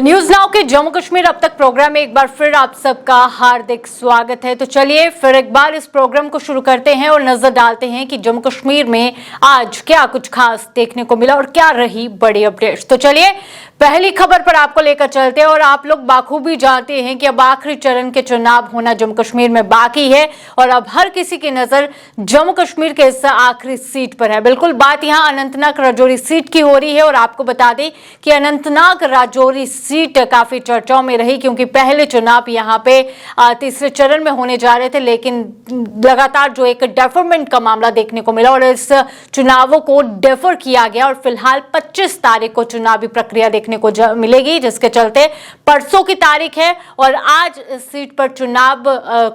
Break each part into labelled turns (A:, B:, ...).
A: The news now के जम्मू कश्मीर अब तक प्रोग्राम में एक बार फिर आप सबका हार्दिक स्वागत है। तो चलिए फिर एक बार इस प्रोग्राम को शुरू करते हैं और नजर डालते हैं कि जम्मू कश्मीर में आज क्या कुछ खास देखने को मिला और क्या रही बड़ी अपडेट्स। तो चलिए पहली खबर पर आपको लेकर चलते हैं और आप लोग बाखूबी जानते हैं कि अब आखिरी चरण के चुनाव होना जम्मू कश्मीर में बाकी है और अब हर किसी की नजर जम्मू कश्मीर के इस आखिरी सीट पर है। बिल्कुल बात यहां अनंतनाग राजौरी सीट की हो रही है और आपको बता दें कि अनंतनाग राजौरी सीट काफी चर्चाओं में रही क्योंकि पहले चुनाव यहां पे तीसरे चरण में होने जा रहे थे, लेकिन लगातार जो एक डेफरमेंट का मामला देखने को मिला और इस चुनावों को डेफर किया गया और फिलहाल 25 तारीख को चुनावी प्रक्रिया देखने को मिलेगी, जिसके चलते परसों की तारीख है और आज इस सीट पर चुनाव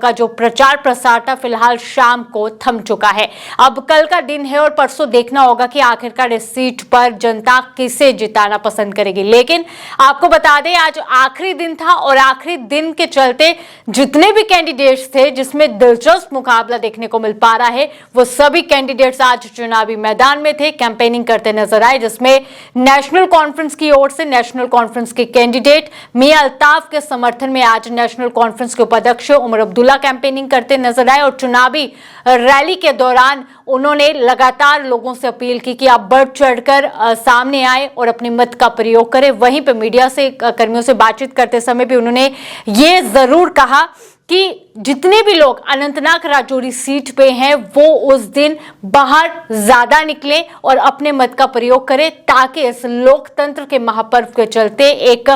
A: का जो प्रचार प्रसार था फिलहाल शाम को थम चुका है। अब कल का दिन है और परसों देखना होगा कि आखिरकार इस सीट पर जनता किसे जिताना पसंद करेगी। लेकिन आपको बता दें आज आखिरी दिन था और आखिरी दिन के चलते जितने भी कैंडिडेट्स थे जिसमें दिलचस्प मुकाबला देखने को मिल पा रहा है वो सभी कैंडिडेट्स आज चुनावी मैदान में थे, कैंपेनिंग करते नजर आए, जिसमें नेशनल कॉन्फ्रेंस की ओर से नेशनल कॉन्फ्रेंस के कैंडिडेट मियां अल्ताफ के समर्थन में आज नेशनल कॉन्फ्रेंस के उपाध्यक्ष उमर अब्दुल्ला कैंपेनिंग करते नजर आए और चुनावी रैली के दौरान उन्होंने लगातार लोगों से अपील की कि आप बढ़ चढ़कर सामने आए और अपने मत का प्रयोग करें। वहीं पे मीडिया से कर्मियों से बातचीत करते समय भी उन्होंने ये जरूर कहा कि जितने भी लोग अनंतनाग राजौरी सीट पे हैं वो उस दिन बाहर ज्यादा निकले और अपने मत का प्रयोग करें ताकि इस लोकतंत्र के महापर्व के चलते एक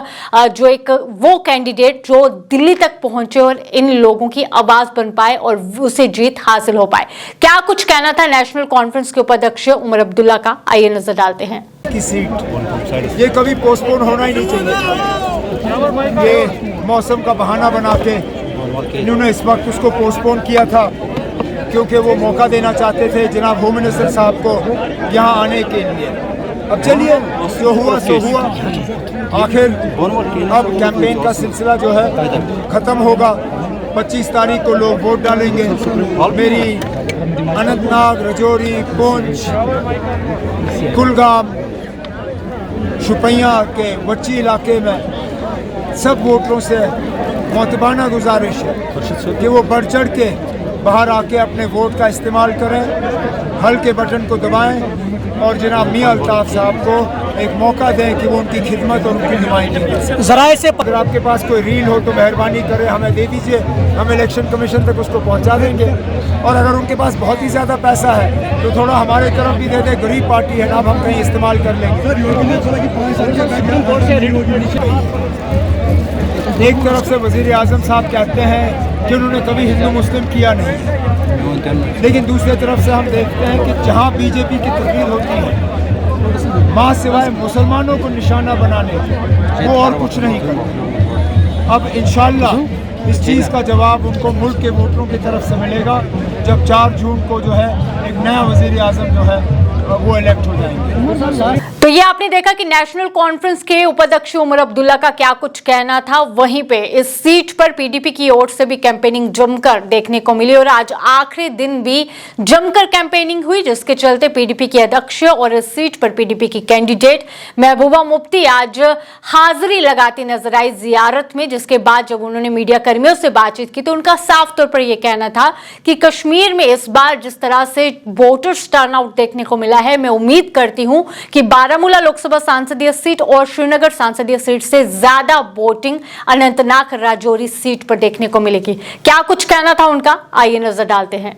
A: वो कैंडिडेट जो दिल्ली तक पहुंचे और इन लोगों की आवाज बन पाए और उसे जीत हासिल हो पाए। क्या कुछ कहना था नेशनल कॉन्फ्रेंस के उपाध्यक्ष उमर अब्दुल्ला का, आइए नजर डालते हैं।
B: की सीट ये कभी पोस्टपोन होना ही नहीं चाहिए। ये मौसम का बहाना बना के इन्होंने इस वक्त उसको पोस्टपोन किया था क्योंकि वो मौका देना चाहते थे जनाब होम मिनिस्टर साहब को यहाँ आने के लिए। अब चलिए जो हुआ सो हुआ, आखिर अब कैंपेन का सिलसिला जो है ख़त्म होगा। 25 तारीख को लोग वोट डालेंगे। मेरी अनंतनाग, राजौरी, पुंछ, कुलगाम, शुपियाँ के वच्ची इलाके में सब वोटरों से मोतबाना गुजारिश है कि वो बढ़ चढ़ के बाहर आके अपने वोट का इस्तेमाल करें, हल्के बटन को दबाएं और जनाब मियां अल्ताफ साहब को एक मौका दें कि वो उनकी खिदमत और उनकी नुमाइंदगी करें। ज़राए से अगर आपके पास कोई रील हो तो मेहरबानी करें हमें दे दीजिए, हम इलेक्शन कमीशन तक उसको पहुंचा देंगे। और अगर उनके पास बहुत ही ज़्यादा पैसा है तो थोड़ा हमारे तरफ भी दे दे, गरीब पार्टी है ना, हम कहीं इस्तेमाल कर लेंगे। एक तरफ से वज़ीर आज़म साहब कहते हैं कि उन्होंने कभी हिंदू मुस्लिम किया नहीं, लेकिन दूसरी तरफ से हम देखते हैं कि जहां बीजेपी की तकरीर होती है मां सिवाय मुसलमानों को निशाना बनाने वो और कुछ नहीं करते। अब इंशाअल्लाह इस चीज़ का जवाब उनको मुल्क के वोटरों की तरफ से मिलेगा जब 4 जून को जो है एक नया वज़ीर आज़म जो है वो इलेक्ट हो जाएंगे।
A: तो ये आपने देखा कि नेशनल कॉन्फ्रेंस के उपाध्यक्ष उमर अब्दुल्ला का क्या कुछ कहना था। वहीं पे इस सीट पर पीडीपी की ओर से भी कैंपेनिंग जमकर देखने को मिली और आज आखिरी दिन भी जमकर कैंपेनिंग हुई, जिसके चलते पीडीपी के अध्यक्ष और इस सीट पर पीडीपी की कैंडिडेट महबूबा मुफ्ती आज हाजिरी लगाती नजर आई जियारत में। जिसके बाद जब उन्होंने मीडिया कर्मियों से बातचीत की तो उनका साफ तौर पर यह कहना था कि कश्मीर में इस बार जिस तरह से वोटर्स टर्नआउट देखने को मिला है, मैं उम्मीद करती हूं कि बारामूला लोकसभा सांसदीय सीट और श्रीनगर संसदीय सीट से ज्यादा वोटिंग अनंतनाग राजौरी सीट पर देखने को मिलेगी। क्या कुछ कहना था उनका, आइए नजर डालते हैं।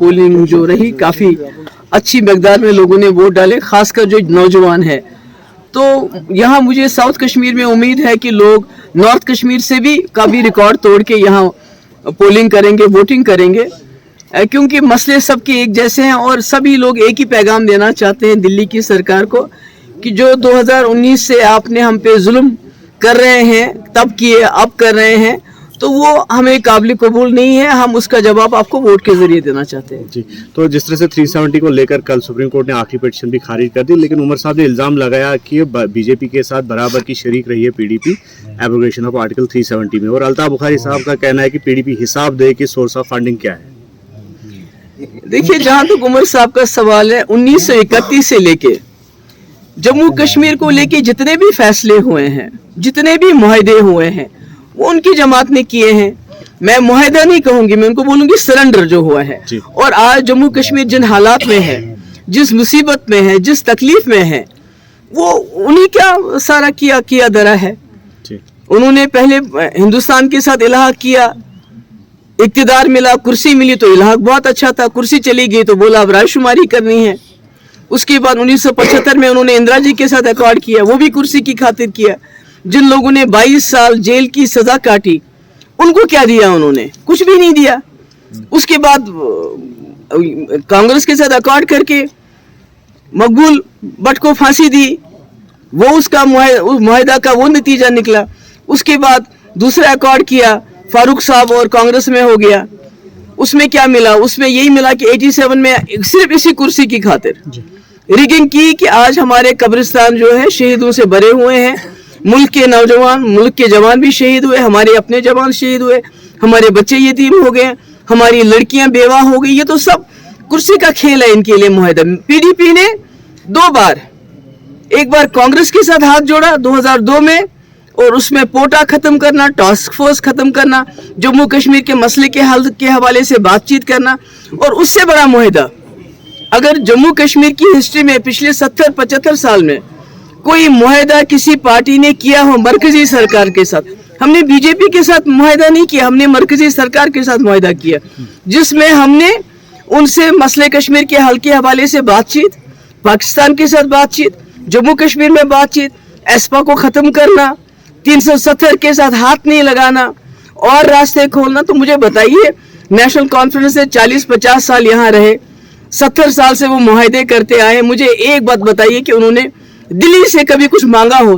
C: पोलिंग जो रही काफी अच्छी मकदार में लोगों ने वोट डाले, खासकर जो नौजवान है। तो यहाँ मुझे साउथ कश्मीर में उम्मीद है कि लोग नॉर्थ कश्मीर से भी काफी रिकॉर्ड तोड़ के यहाँ पोलिंग करेंगे, वोटिंग करेंगे, क्योंकि मसले सबके एक जैसे हैं और सभी लोग एक ही पैगाम देना चाहते हैं दिल्ली की सरकार को कि जो 2019 से आपने हम पे जुल्म कर रहे हैं, तब किए, अब कर रहे हैं, तो वो हमें काबिल कबूल नहीं है। हम उसका जवाब आपको वोट के जरिए देना चाहते हैं।
D: जी, तो जिस तरह से 370 को लेकर कल सुप्रीम कोर्ट ने आखिरी पिटीशन भी खारिज कर दी, लेकिन उमर साहब ने इल्ज़ाम लगाया कि बीजेपी के साथ बराबर की शरीक रही है पीडीपी एब्रोगेशन ऑफ आर्टिकल 370 में। और अल्ताफ बुखारी साहब का कहना है कि पीडीपी हिसाब दे कि सोर्स ऑफ फंडिंग क्या है।
C: देखिए, जहाँ तक उमर साहब का सवाल है, 1931 से लेके जम्मू कश्मीर को लेके जितने भी फैसले हुए हैं, जितने भी मुआहदे हुए हैं, वो उनकी जमात ने किए हैं। मैं मुआहदा नहीं कहूंगी, मैं उनको बोलूंगी सरेंडर जो हुआ है। और आज जम्मू कश्मीर जिन हालात में है, जिस मुसीबत में है, जिस तकलीफ में है, वो उन्हीं क्या सारा किया धरा है। उन्होंने पहले हिंदुस्तान के साथ इलाहा किया, इक्तिदार मिला, कुर्सी मिली तो इलाहा बहुत अच्छा था, कुर्सी चली गई तो बोला अब रायशुमारी करनी है। उसके बाद 1975 में उन्होंने इंदिरा जी के साथ अकॉर्ड किया, वो भी कुर्सी की खातिर किया। जिन लोगों ने 22 साल जेल की सजा काटी, उनको क्या दिया? उन्होंने कुछ भी नहीं दिया। उसके बाद कांग्रेस के साथ अकॉर्ड करके मकबूल भट्ट को फांसी दी, वो उसका मुआहदा का वो नतीजा निकला। उसके बाद दूसरा अकॉर्ड किया, फारूक साहब और कांग्रेस में हो गया। उसमें क्या मिला? उसमें यही मिला कि 87 में सिर्फ इसी कुर्सी की खातिर रिगिंग की कि आज हमारे कब्रिस्तान जो है शहीदों से भरे हुए हैं। मुल्क के नौजवान, मुल्क के जवान भी शहीद हुए, हमारे अपने जवान शहीद हुए, हमारे बच्चे यतीम हो गए, हमारी लड़कियां बेवा हो गई। ये तो सब कुर्सी का खेल है इनके लिए मुआहदा। पीडीपी ने 2 बार, एक बार कांग्रेस के साथ हाथ जोड़ा 2002 में, और उसमें पोटा खत्म करना, टास्क फोर्स खत्म करना, जम्मू कश्मीर के मसले के हल के हवाले से बातचीत करना। और उससे बड़ा मुआहदा अगर जम्मू कश्मीर की हिस्ट्री में पिछले 70-75 साल में कोई मुआहदा किसी पार्टी ने किया हो मरकजी सरकार के साथ, हमने बीजेपी के साथ मुआहदा नहीं किया, हमने मरकजी सरकार के साथ मुआहदा किया, जिसमें हमने उनसे मसले कश्मीर के हल के हवाले से बातचीत, पाकिस्तान के साथ बातचीत, जम्मू कश्मीर में बातचीत, एस्पा को खत्म करना, 370 के साथ हाथ नहीं लगाना और रास्ते खोलना। तो मुझे बताइए, नेशनल कॉन्फ्रेंस से 40-50 साल यहाँ रहे, 70 साल से वो मुआहदे करते आए, मुझे एक बात बताइए कि उन्होंने दिल्ली से कभी कुछ मांगा हो?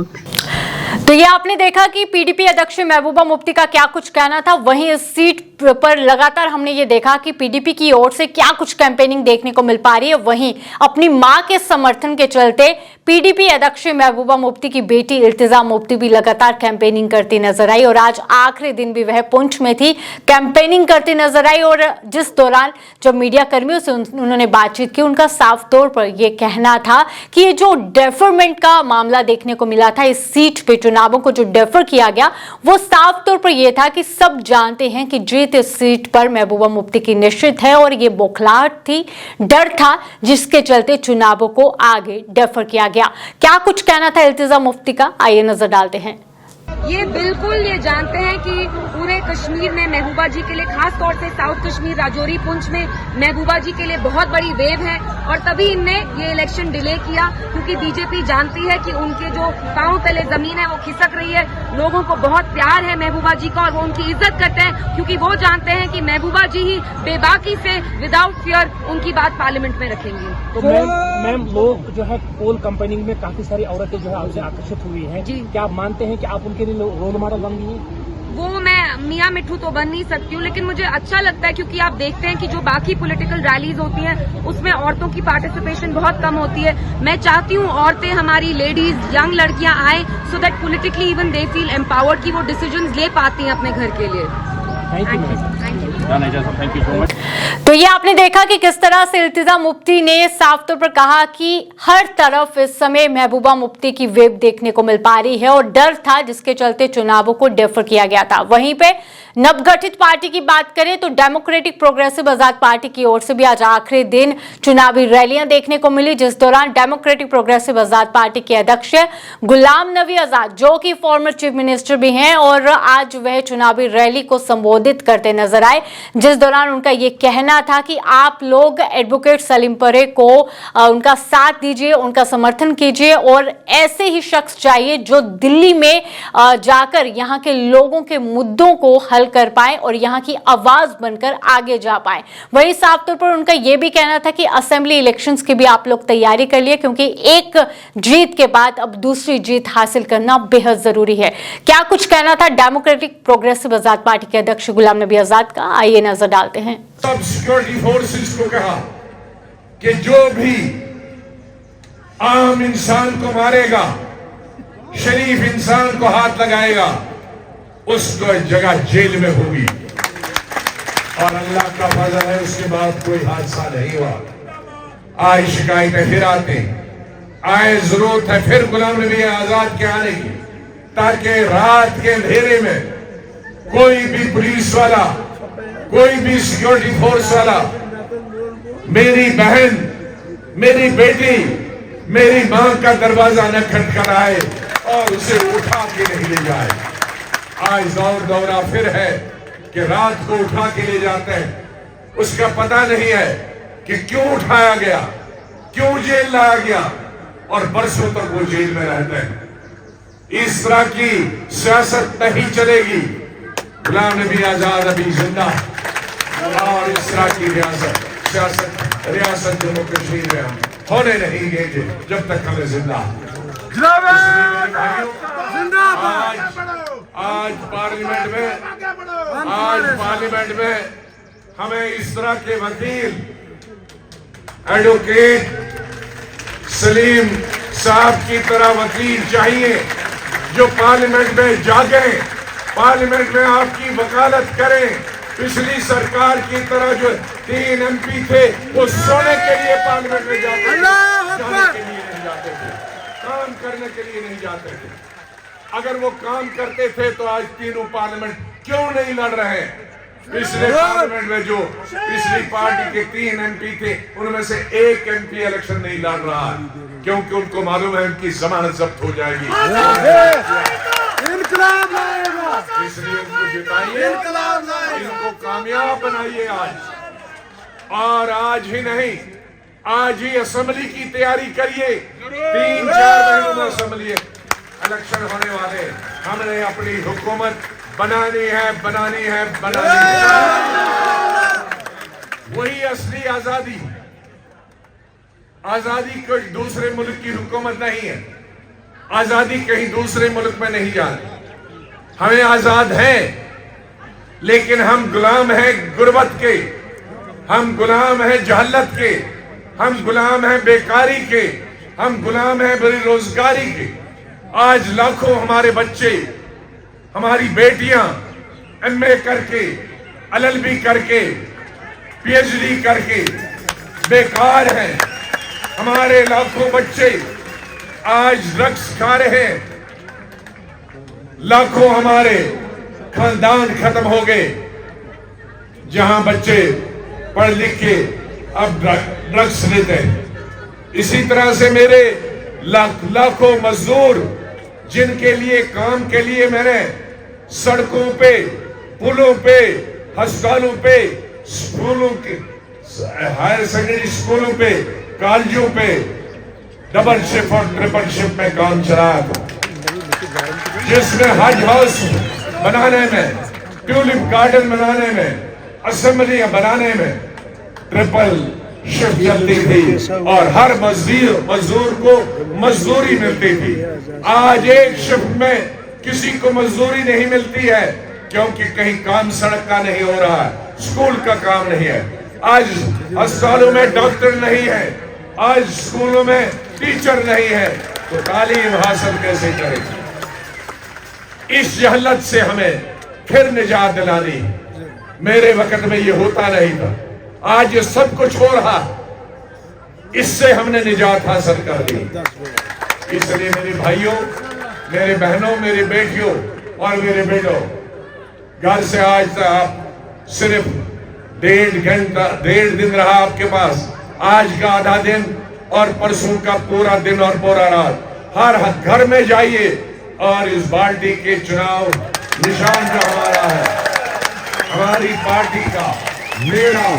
A: तो ये आपने देखा कि पीडीपी अध्यक्ष महबूबा मुफ्ती का क्या कुछ कहना था। वहीं इस सीट पर लगातार हमने ये देखा कि पीडीपी की ओर से क्या कुछ कैंपेनिंग देखने को मिल पा रही है। वहीं अपनी मां के समर्थन के चलते पीडीपी अध्यक्ष महबूबा मुफ्ती की बेटी इल्तिजा मुफ्ती भी लगातार कैंपेनिंग करती नजर आई और आज आखिरी दिन भी वह पुंछ में थी, कैंपेनिंग करती नजर आई। और जिस दौरान जब मीडिया कर्मियों से उन्होंने बातचीत की, उनका साफ तौर पर यह कहना था कि ये जो डेफरमेंट का मामला देखने को मिला था, इस सीट पे चुनावों को जो डेफर किया गया, वो साफ तौर पर यह था कि सब जानते हैं कि जीत इस सीट पर महबूबा मुफ्ती की निश्चित है और ये बौखलाहट थी, डर था, जिसके चलते चुनावों को आगे डेफर किया गया। क्या कुछ कहना था इल्तिजा मुफ्ती का, आइए नजर डालते हैं।
E: ये बिल्कुल ये जानते हैं कि पूरे कश्मीर में महबूबा जी के लिए, खास तौर से साउथ कश्मीर, राजौरी, पुंछ में महबूबा जी के लिए बहुत बड़ी वेव है और तभी इनने ये इलेक्शन डिले किया, क्योंकि बीजेपी जानती है कि उनके जो पांव तले जमीन है वो खिसक रही है। लोगों को बहुत प्यार है महबूबा जी का और वो उनकी इज्जत करते हैं, क्योंकि वो जानते हैं कि महबूबा जी ही बेबाकी से विदाउट फियर उनकी बात पार्लियामेंट में रखेंगी।
F: तो मैम लोग जो है पोल कंपेनिंग में काफी सारी औरतें जो है आपसे आकर्षित हुई हैं, क्या आप मानते हैं कि आप उनके लिए रोल मॉडल बन गई हैं?
E: वो मैं मियाँ मिठू तो बन नहीं सकती हूँ, लेकिन मुझे अच्छा लगता है क्योंकि आप देखते हैं कि जो बाकी पॉलिटिकल रैलीज होती हैं उसमें औरतों की पार्टिसिपेशन बहुत कम होती है। मैं चाहती हूँ औरतें, हमारी लेडीज, यंग लड़कियाँ आए so that politically even they feel empowered कि वो डिसीजंस ले पाती हैं अपने घर के लिए।
F: Thank you. Thank you so much.
A: तो ये आपने देखा कि किस तरह से इल्तिजा मुफ्ती ने साफ तौर पर कहा कि हर तरफ इस समय महबूबा मुफ्ती की वेव देखने को मिल पा रही है और डर था जिसके चलते चुनावों को डेफर किया गया था। वहीं पे नवगठित पार्टी की बात करें तो डेमोक्रेटिक प्रोग्रेसिव आजाद पार्टी की ओर से भी आज आखिरी दिन चुनावी रैलियां देखने को मिली, जिस दौरान डेमोक्रेटिक प्रोग्रेसिव आजाद पार्टी के अध्यक्ष गुलाम नबी आजाद, जो कि फॉर्मर चीफ मिनिस्टर भी हैं, और आज वह चुनावी रैली को संबोधित करते नजर आए, जिस दौरान उनका यह कहना था कि आप लोग एडवोकेट सलीम परे को उनका साथ दीजिए, उनका समर्थन कीजिए और ऐसे ही शख्स चाहिए जो दिल्ली में जाकर यहाँ के लोगों के मुद्दों को हल कर पाए और यहाँ की आवाज बनकर आगे जा पाए। वही साफ तौर पर उनका यह भी कहना था कि असेंबली इलेक्शंस की भी आप लोग तैयारी कर लिए, क्योंकि एक जीत के बाद अब दूसरी जीत हासिल करना बेहद जरूरी है। क्या कुछ कहना था डेमोक्रेटिक प्रोग्रेसिव आजाद पार्टी के अध्यक्ष गुलाम नबी आजाद का, आइए नजर डालते हैं।
G: सब सिक्योरिटी फोर्सेस को कहा कि जो भी आम इंसान को मारेगा, शरीफ इंसान को हाथ लगाएगा, उसको जगह जेल में होगी। और अल्लाह का फजल है, उसके बाद कोई हादसा नहीं हुआ। आज शिकायतें फिर आते, आए जरूरत है फिर गुलाम नबी आजाद के आने की, ताकि रात के अंधेरे में कोई भी पुलिस वाला, कोई भी सिक्योरिटी फोर्स वाला मेरी बहन, मेरी बेटी, मेरी मां का दरवाजा न खटखटाए और उसे उठा के नहीं ले जाए। आज दौरा फिर है कि रात को उठा के ले जाते हैं, उसका पता नहीं है कि क्यों उठाया गया, क्यों जेल लाया गया और बरसों तक वो जेल में रहते हैं। इस तरह की सियासत नहीं चलेगी। गुलाम नबी आजाद अभी जिंदा और इस तरह की रियासत जम्मू कश्मीर में हम होने नहीं देंगे जब तक हमें जिंदा। आज पार्लियामेंट में हमें इस तरह के वकील एडवोकेट सलीम साहब की तरह वकील चाहिए जो पार्लियामेंट में जागे, पार्लियामेंट में आपकी वकालत करें। पिछली सरकार की तरह जो 3 MP थे वो सोने के लिए पार्लियामेंट में जाने के लिए नहीं जाते थे, काम करने के लिए नहीं जाते थे। अगर वो काम करते थे तो आज तीनों पार्लियामेंट क्यों नहीं लड़ रहे? पिछले पार्लियामेंट में जो पिछली पार्टी के 3 MP थे उनमें से 1 MP इलेक्शन नहीं लड़ रहा है, क्योंकि उनको मालूम है उनकी जमानत जब्त हो जाएगी। इसलिए उनको जिताइए, इनको कामयाब बनाइए आज। और आज ही नहीं, आज ही असेंबली की तैयारी करिए। 3-4 महीनों में असेंबली इलेक्शन होने वाले, हमने अपनी हुकूमत बनानी है। वही असली आजादी। आजादी कोई दूसरे मुल्क की हुकूमत नहीं है, आजादी कहीं दूसरे मुल्क में नहीं जाती। हमें आजाद हैं, लेकिन हम गुलाम हैं गुर्बत के, हम गुलाम हैं जहलत के, हम गुलाम हैं बेकारी के, हम गुलाम हैं बेरोजगारी के। आज लाखों हमारे बच्चे, हमारी बेटियां MA करके, LLB करके, PhD करके बेकार हैं। हमारे लाखों बच्चे आज ड्रग्स खा रहे हैं, लाखों हमारे खानदान खत्म हो गए। जहां बच्चे पढ़ लिख के अब ड्रग्स लेते हैं। इसी तरह से मेरे लाखों मजदूर जिनके लिए काम के लिए मैंने सड़कों पे, पुलों पे, अस्पतालों पे, स्कूलों के, हायर सेकेंडरी स्कूलों पे, कॉलेजों पे डबल शिफ्ट और ट्रिपल शिफ्ट में काम चलाया था, जिसमें हज हाउस बनाने में, ट्यूलिप गार्डन बनाने में, असेंबलियां बनाने में ट्रिपल शिफ्ट चलती थी और हर मजदूर को मजदूरी मिलती थी। आज एक शिफ्ट में किसी को मजदूरी नहीं मिलती है, क्योंकि कहीं काम सड़क का नहीं हो रहा है, स्कूल का काम नहीं है। आज अस्पतालों में डॉक्टर नहीं है, आज स्कूलों में टीचर नहीं है, तो तालीम हासिल कैसे करें? इस जहलत से हमें फिर निजात दिलानी। मेरे वक्त में ये होता नहीं था। आज ये सब कुछ हो रहा, इससे हमने निजात हासिल कर ली। इसलिए मेरे भाइयों, मेरे बहनों, मेरी बेटियों और मेरे बेटों, घर से आज तक आप सिर्फ 1.5 दिन रहा आपके पास। आज का आधा दिन और परसों का पूरा दिन और पूरा रात हर घर में जाइए और इस पार्टी के चुनाव निशान जो हमारा है, हमारी पार्टी का नेड़ा,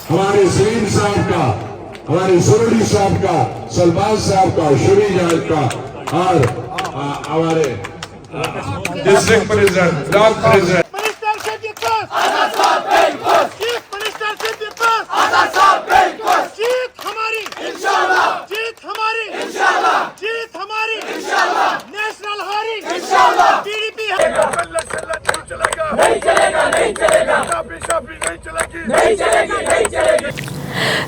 G: हमारे सलीम साहब का, हमारे सुरड़ी साहब का, सलमान साहब का, शुरी जाहिद का और हमारे डिस्ट्रिक्ट प्रेसिडेंट, ब्लॉक प्रेसिडेंट
H: जीत हमारी इंशाल्लाह, जीत हमारी इंशाल्लाह, जीत हमारी इंशाल्लाह, नेशनल हारी इंशाल्लाह, टीडीपी नहीं चलेगा, नहीं चलेगा, नहीं चलेगी, नहीं चलेगी, नहीं चलेगी।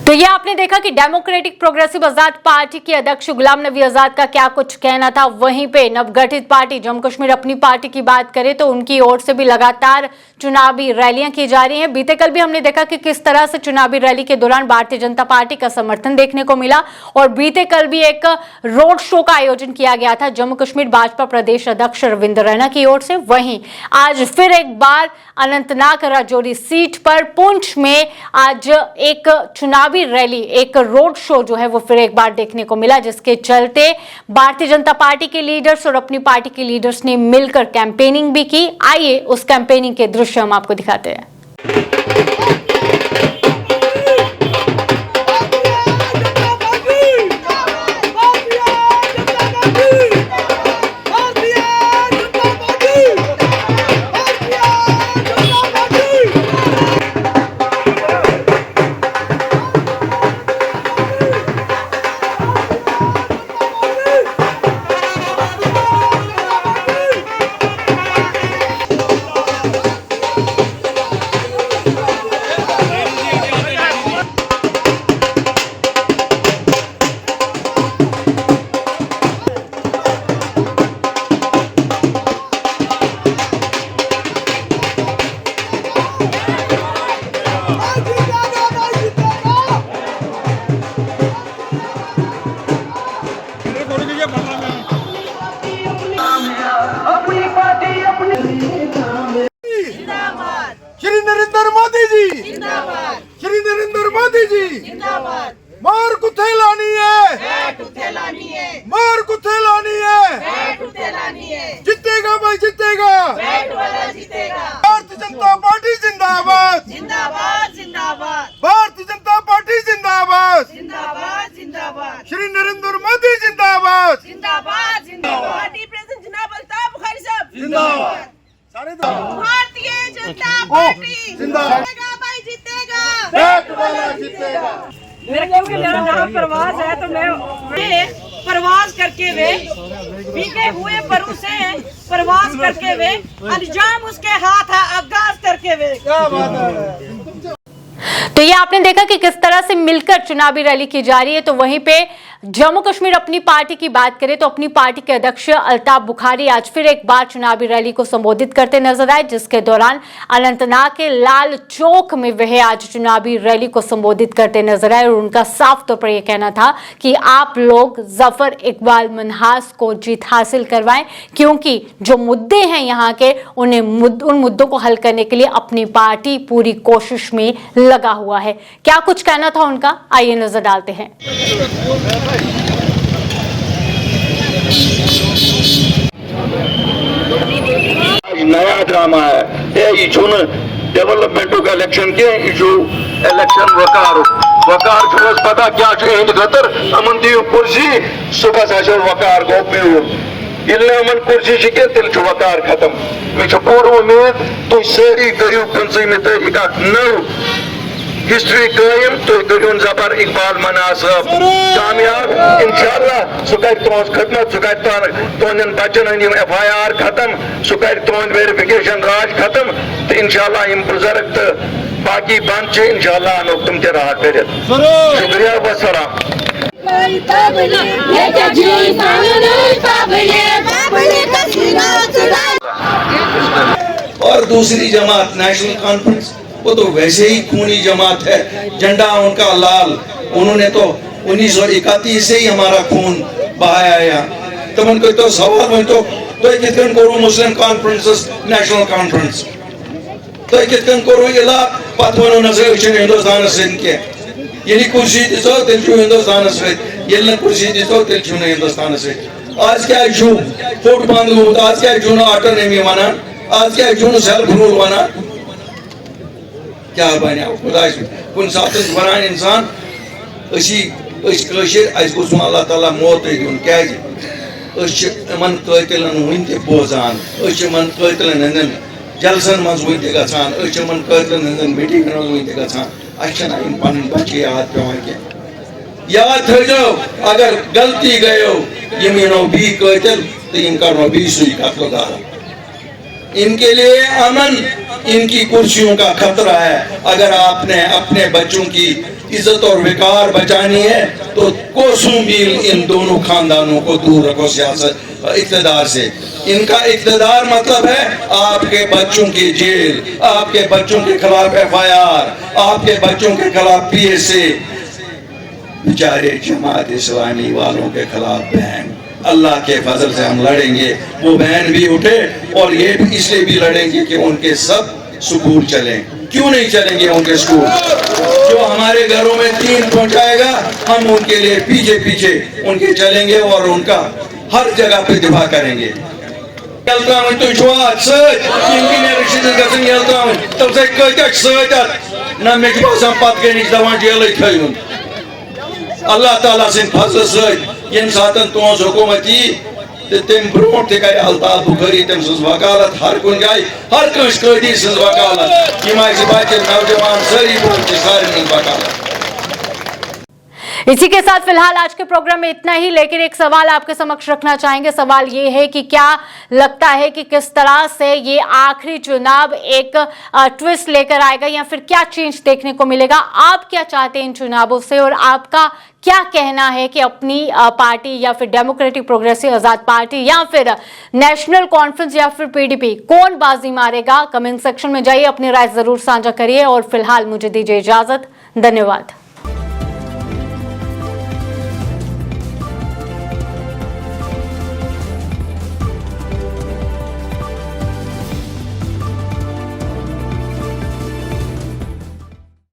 A: तो ये आपने देखा कि डेमोक्रेटिक प्रोग्रेसिव आजाद पार्टी के अध्यक्ष गुलाम नबी आजाद का क्या कुछ कहना था। वहीं पे नवगठित पार्टी जम्मू कश्मीर अपनी पार्टी की बात करें तो उनकी ओर से भी लगातार चुनावी रैलियां की जा रही हैं। बीते कल भी हमने देखा कि किस तरह से चुनावी रैली के दौरान भारतीय जनता पार्टी का समर्थन देखने को मिला और बीते कल भी एक रोड शो का आयोजन किया गया था जम्मू कश्मीर भाजपा प्रदेश अध्यक्ष रविंद्र रैना की ओर से। वहीं आज फिर एक बार अनंतनाग राजौरी सीट पर पुंछ में आज एक चुनावी रैली, एक रोड शो जो है वो फिर एक बार देखने को मिला, जिसके चलते भारतीय जनता पार्टी के लीडर्स और अपनी पार्टी के लीडर्स ने मिलकर कैंपेनिंग भी की। आइए उस कैंपेनिंग के दृश्य हम आपको दिखाते हैं।
H: श्री नरेंद्र मोदी जी जिंदाबाद, श्री नरेंद्र मोदी जी जिंदाबाद। मार कुत्थे लानी है, मार कुत्थे लानी है, जीतेगा भाई जीतेगा, भारतीय जनता पार्टी जिंदाबाद, जिंदाबाद, जिंदाबाद, भारतीय जनता पार्टी जिंदाबाद, जिंदाबाद, जिंदाबाद, श्री नरेंद्र मोदी जिंदाबाद, जिंदाबाद, जिंदाबाद, पार्टी प्रेसिडेंट जनाब अल्ताफ बुखारी साहब जिंदाबाद, सारे भारतीय जनता पार्टी जिंदाबाद, भाई जीतेगा, बैट वाला जीतेगा।
I: मेरा क्योंकि मेरा नाम परवाज है तो मैं परवाज करके वे बीते हुए परों से परवाज करके वे अंजाम उसके हाथ है आगाज करके वे।
H: क्या बात है।
A: तो ये आपने देखा कि किस तरह से मिलकर चुनावी रैली की जा रही है। तो वहीं पे जम्मू कश्मीर अपनी पार्टी की बात करें तो अपनी पार्टी के अध्यक्ष अल्ताफ बुखारी आज फिर एक बार चुनावी रैली को संबोधित करते नजर आए, जिसके दौरान अनंतनाग के लाल चौक में वह आज चुनावी रैली को संबोधित करते नजर आए और उनका साफ तौर पर यह कहना था कि आप लोग जफर इकबाल मनहास को जीत हासिल करवाएं, क्योंकि जो मुद्दे हैं यहाँ के उन मुद्दों को हल करने के लिए अपनी पार्टी पूरी कोशिश में लगा हुआ है। क्या कुछ कहना था उनका, आइए नजर डालते हैं।
J: नया ड्रामा है ये छुन डेवलपमेंट का इलेक्शन के इलेक्शन वकार पता क्या खतर अमन दिव कुर्सी सुबह वकार गो पे कुर्सी तेल वकार खत्म मे पूर उम्मीद तुम सारी करू 15 तारीख नव हिस्ट्री कायम तो करूँ जफर इकबाल मना साहब कामयाब इंशाल्लाह सह कर तुज खदमत सह कर तुहन बच्चन हंद FIR खत्म सह कर तुहद वेरिफिकेशन राज खत्म तो इंशाल्लाह यम बुजुर्ग तो बाकी बंद इंशाल्लाह अनो तुम ते राह कर। शुक्रिया वसलाम। और दूसरी जमात नेशनल कॉन्फ्रेंस, वो तो वैसे ही खूनी जमात है, झंडा उनका लाल, उन्होंने तो 1931 से ही हमारा खून बहाया। तो उनको तो सवाल में तो कितन करो मुस्लिम कॉन्फ्रेंस नेशनल कॉन्फ्रेंस, तो कितन करो इला पत वनो न हिंदुस्तान से ये कुर्सी दिसो तेल हिंदुस्तान से, ये कुर्सी दिसो तेल हिंदुस्तान से। आज क्या फोट बंद गो, आज क्या ऑटोनॉमी वना, आज क्या सेल्फ रूल वना, क्या बने खुदा कुन सात वन इंसान अल्लाह ताला मौत दिन क्या कतिलन वन बोजान, कतिलन हंदन जलसन मज वन गान, कतिलन हंदन मीटिंगन वन गान, पन बच्चे याद पेवान क्या याद थो। अगर गलती गयो यम यनो भी कतिल तो इन करो भी सुई कत्ल गारा, इनके लिए अमन, इनकी कुर्सियों का खतरा है। अगर आपने अपने बच्चों की इज्जत और विकार बचानी है तो कोसों मील इन दोनों खानदानों को दूर रखो सियासत इक़्तिदार से। इनका इक़्तिदार मतलब है आपके बच्चों की जेल, आपके बच्चों के खिलाफ FIR, आपके बच्चों के खिलाफ PSA, बेचारे जमात इस्लामी वालों के खिलाफ बैन। अल्लाह के फजल से हम लड़ेंगे, वो बैन भी उठे और ये भी इसलिए भी लड़ेंगे कि उनके सब स्कूल चलें। क्यों नहीं चलेंगे उनके स्कूल? जो हमारे घरों में तीन पहुंचाएगा हम उनके लिए पीछे पीछे उनके चलेंगे और उनका हर जगह पे दिफा करेंगे। अल्लाह ताला सिंह फजल से यम सातन तुज हुकूमत तम ब्रो कर अल्ताफ बुखारी तम सज वकालत हर कुन जाए, हर कंस कैदी सज वकालत, यम बच्चे नौजवान सारी सारे वकालत।
A: इसी के साथ फिलहाल आज के प्रोग्राम में इतना ही, लेकिन एक सवाल आपके समक्ष रखना चाहेंगे। सवाल ये है कि क्या लगता है कि किस तरह से ये आखिरी चुनाव एक ट्विस्ट लेकर आएगा या फिर क्या चेंज देखने को मिलेगा? आप क्या चाहते हैं इन चुनावों से और आपका क्या कहना है कि अपनी पार्टी या फिर डेमोक्रेटिक प्रोग्रेसिव आजाद पार्टी या फिर नेशनल कॉन्फ्रेंस या फिर PDP कौन बाजी मारेगा? कमेंट सेक्शन में जाइए, अपनी राय जरूर साझा करिए और फिलहाल मुझे दीजिए इजाजत। धन्यवाद।